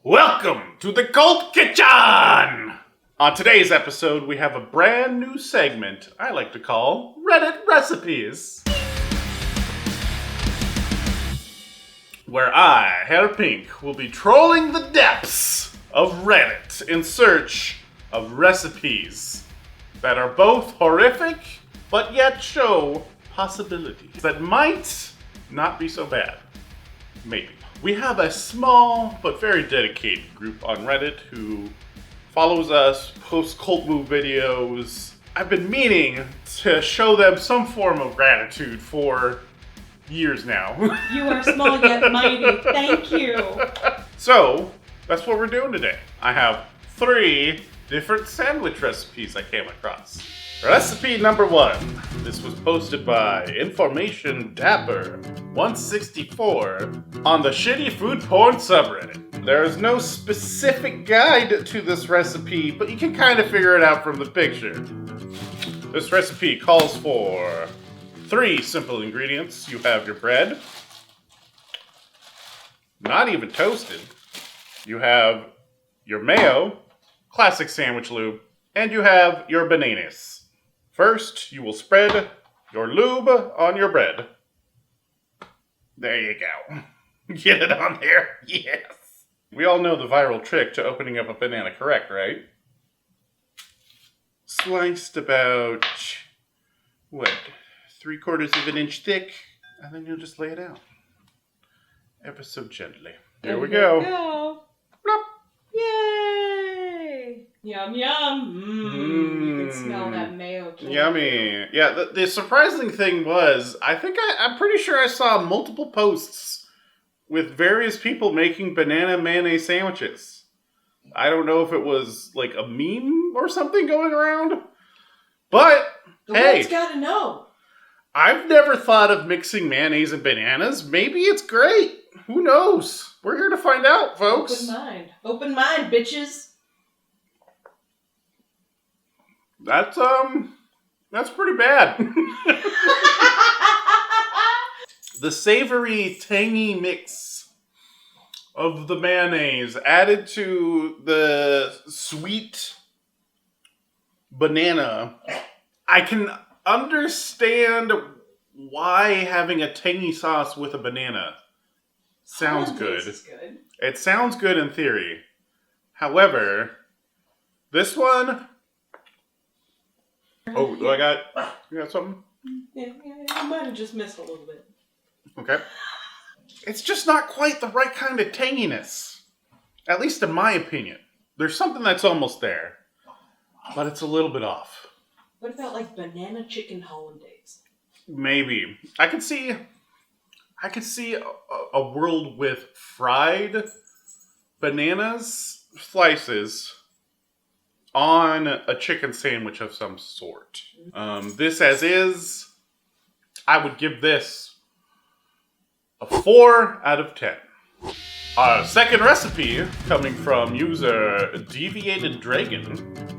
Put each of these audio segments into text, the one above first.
Welcome to the Cult Kitchen! On today's episode, we have a brand new segment I like to call Reddit Recipes. Where I, Herr Pink, will be trolling the depths of Reddit in search of recipes that are both horrific, but yet show possibilities that might not be so bad. Maybe. We have a small but very dedicated group on Reddit who follows us, posts CultMoo videos. I've been meaning to show them some form of gratitude for years now. You are small yet mighty. Thank you. So, that's what we're doing today. I have 3 different sandwich recipes I came across. Recipe number 1. This was posted by Information Dapper 164 on the Shitty Food Porn subreddit. There is no specific guide to this recipe, but you can kind of figure it out from the picture. This recipe calls for 3 simple ingredients. You have your bread, not even toasted. You have your mayo, classic sandwich lube, and you have your bananas. First, you will spread your lube on your bread. There you go. Get it on there. Yes. We all know the viral trick to opening up a banana correct, right? Sliced about, 3/4 of an inch thick, and then you'll just lay it out. Ever so gently. Here we go. Plop. Yay! Yum yum. You can smell that mayo. Yummy. Yeah, the surprising thing was, I'm pretty sure I saw multiple posts with various people making banana mayonnaise sandwiches. I don't know if it was like a meme or something going around, but the world's gotta know. I've never thought of mixing mayonnaise and bananas. Maybe it's great. Who knows? We're here to find out, folks. Open mind. Open mind, bitches. That's pretty bad. The savory, tangy mix of the mayonnaise added to the sweet banana. I can understand why having a tangy sauce with a banana sounds good. It sounds good in theory. However, this one... Oh, you got something? Yeah, I might have just missed a little bit. Okay. It's just not quite the right kind of tanginess. At least in my opinion. There's something that's almost there, but it's a little bit off. What about like banana chicken hollandaise? Maybe. I could see a world with fried bananas slices on a chicken sandwich of some sort. This as is, I would give this a 4 out of 10. Our second recipe coming from user Deviated Dragon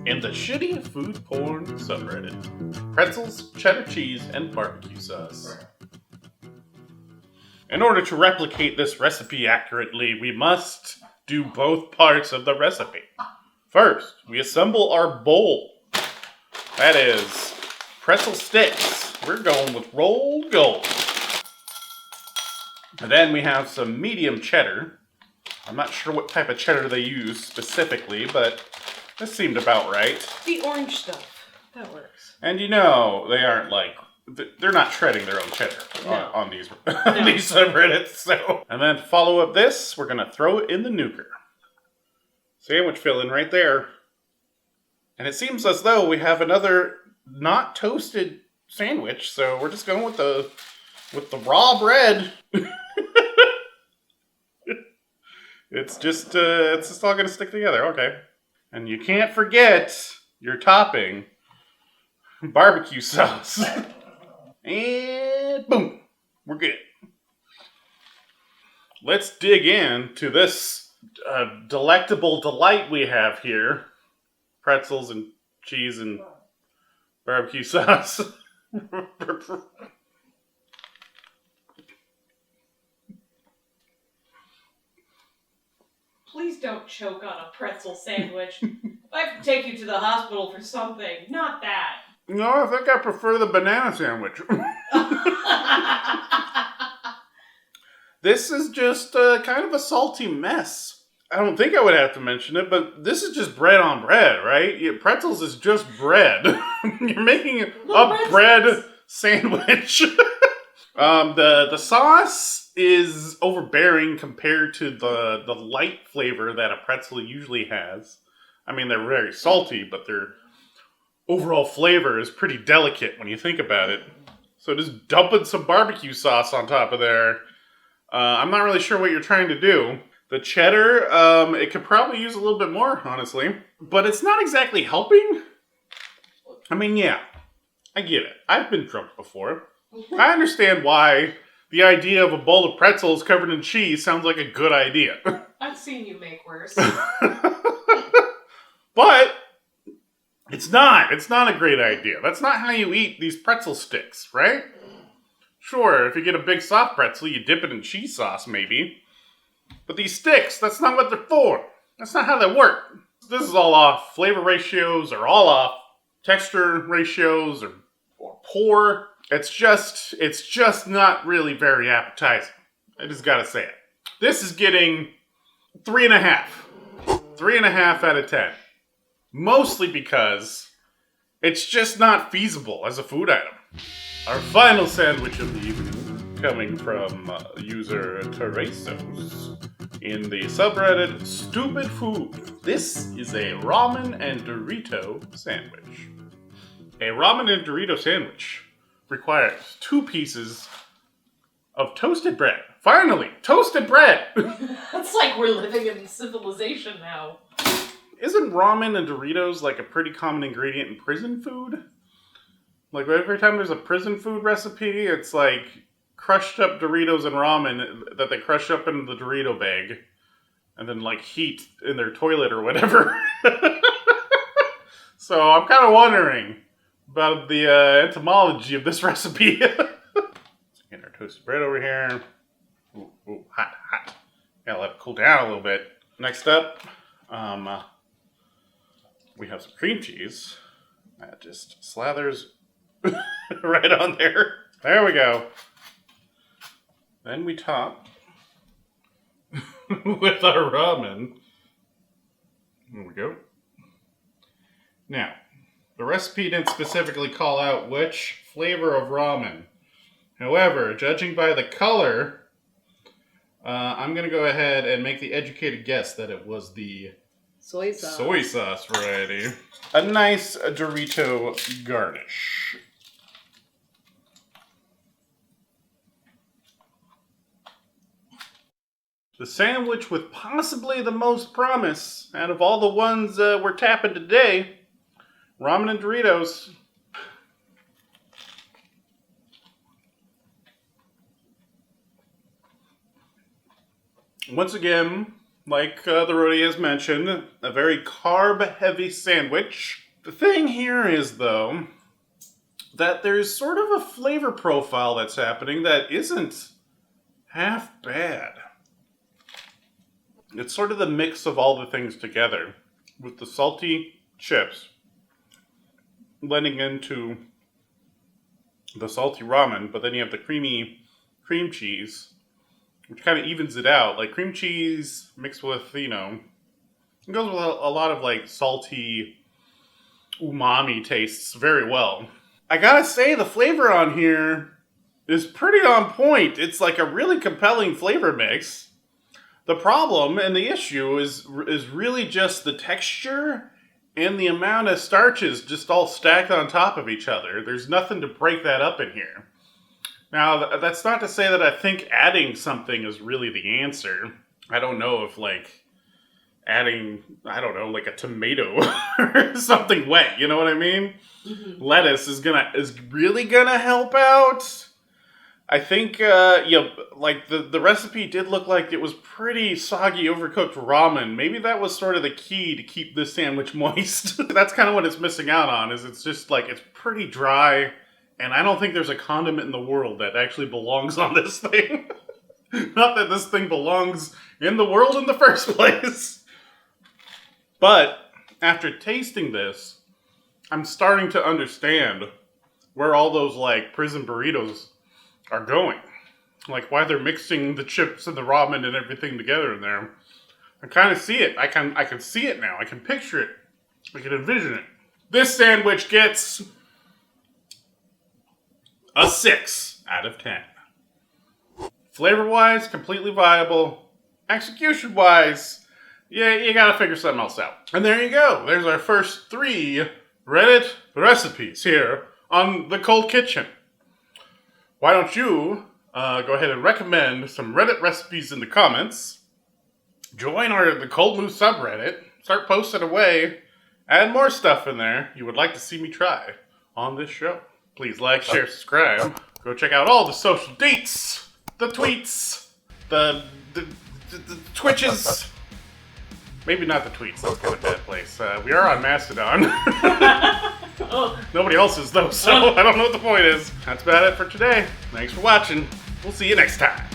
in the Shitty Food Porn subreddit. Pretzels, cheddar cheese, and barbecue sauce. In order to replicate this recipe accurately, we must do both parts of the recipe. First, we assemble our bowl. That is pretzel sticks. We're going with rolled gold. And then we have some medium cheddar. I'm not sure what type of cheddar they use specifically, but this seemed about right. The orange stuff. That works. And you know, they aren't like, they're not shredding their own cheddar on these subreddits. So. And then to follow up this, we're going to throw it in the nuker. Sandwich filling right there. And it seems as though we have another not toasted sandwich, so we're just going with the raw bread. It's just all gonna stick together, okay. And you can't forget your topping, barbecue sauce. And boom, we're good. Let's dig into this delectable delight we have here. Pretzels and cheese and barbecue sauce. Please don't choke on a pretzel sandwich. I have to take you to the hospital for something. Not that. No, I think I prefer the banana sandwich. This is just kind of a salty mess. I don't think I would have to mention it, but this is just bread on bread, right? Yeah, pretzels is just bread. You're making a bread sandwich. The sauce is overbearing compared to the light flavor that a pretzel usually has. I mean, they're very salty, but their overall flavor is pretty delicate when you think about it. So just dumping some barbecue sauce on top of there. I'm not really sure what you're trying to do. The cheddar, it could probably use a little bit more, honestly. But it's not exactly helping. I mean, yeah, I get it. I've been drunk before. I understand why the idea of a bowl of pretzels covered in cheese sounds like a good idea. I've seen you make worse. But it's not. It's not a great idea. That's not how you eat these pretzel sticks, right? Sure, if you get a big soft pretzel, you dip it in cheese sauce, maybe. But these sticks, that's not what they're for. That's not how they work. This is all off. Flavor ratios are all off. Texture ratios are poor. It's just not really very appetizing. I just gotta say it. This is getting 3.5. 3.5 out of 10. Mostly because it's just not feasible as a food item. Our final sandwich of the evening, coming from user Teresos in the subreddit Stupid Food. This is a Ramen and Dorito sandwich. A Ramen and Dorito sandwich requires 2 pieces of toasted bread. Finally, toasted bread! It's like we're living in civilization now. Isn't ramen and Doritos like a pretty common ingredient in prison food? Like every time there's a prison food recipe, it's like crushed up Doritos and ramen that they crush up into the Dorito bag and then like heat in their toilet or whatever. So I'm kind of wondering about the etymology of this recipe. Get our toasted bread over here. Ooh, hot. Gotta let it cool down a little bit. Next up, we have some cream cheese. That just slathers right on there. There we go. Then we top with our ramen. There we go. Now, the recipe didn't specifically call out which flavor of ramen. However, judging by the color, I'm going to go ahead and make the educated guess that it was the soy sauce variety. A nice Dorito garnish. The sandwich with possibly the most promise out of all the ones we're tapping today, Ramen and Doritos. Once again, like the roadie has mentioned, a very carb-heavy sandwich. The thing here is, though, that there's sort of a flavor profile that's happening that isn't half bad. It's sort of the mix of all the things together, with the salty chips blending into the salty ramen, but then you have the creamy cream cheese, which kind of evens it out. Like cream cheese mixed with, it goes with a lot of like salty umami tastes very well. I gotta say, the flavor on here is pretty on point. It's like a really compelling flavor mix. The problem and the issue is really just the texture and the amount of starches just all stacked on top of each other. There's nothing to break that up in here. Now, that's not to say that I think adding something is really the answer. I don't know if, adding, like a tomato or something wet, you know what I mean? Mm-hmm. Lettuce is really gonna help out. I think, the recipe did look like it was pretty soggy, overcooked ramen. Maybe that was sort of the key to keep this sandwich moist. That's kind of what it's missing out on, is it's just, it's pretty dry, and I don't think there's a condiment in the world that actually belongs on this thing. Not that this thing belongs in the world in the first place. But after tasting this, I'm starting to understand where all those like prison burritos are going. Like why they're mixing the chips and the ramen and everything together in there. I kind of see it. I can see it now. I can picture it. I can envision it. This sandwich gets a 6 out of 10. Flavor-wise, completely viable. Execution-wise, yeah, you gotta figure something else out. And there you go. There's our first 3 Reddit recipes here on the Cold Kitchen. Why don't you go ahead and recommend some Reddit recipes in the comments. Join the CultMoo subreddit. Start posting away. Add more stuff in there you would like to see me try on this show. Please like, share, subscribe. Go check out all the social deets, the tweets, the Twitches. Maybe not the tweets. That's kind of a bad place. We are on Mastodon. Nobody else is though, so I don't know what the point is. That's about it for today. Thanks for watching. We'll see you next time.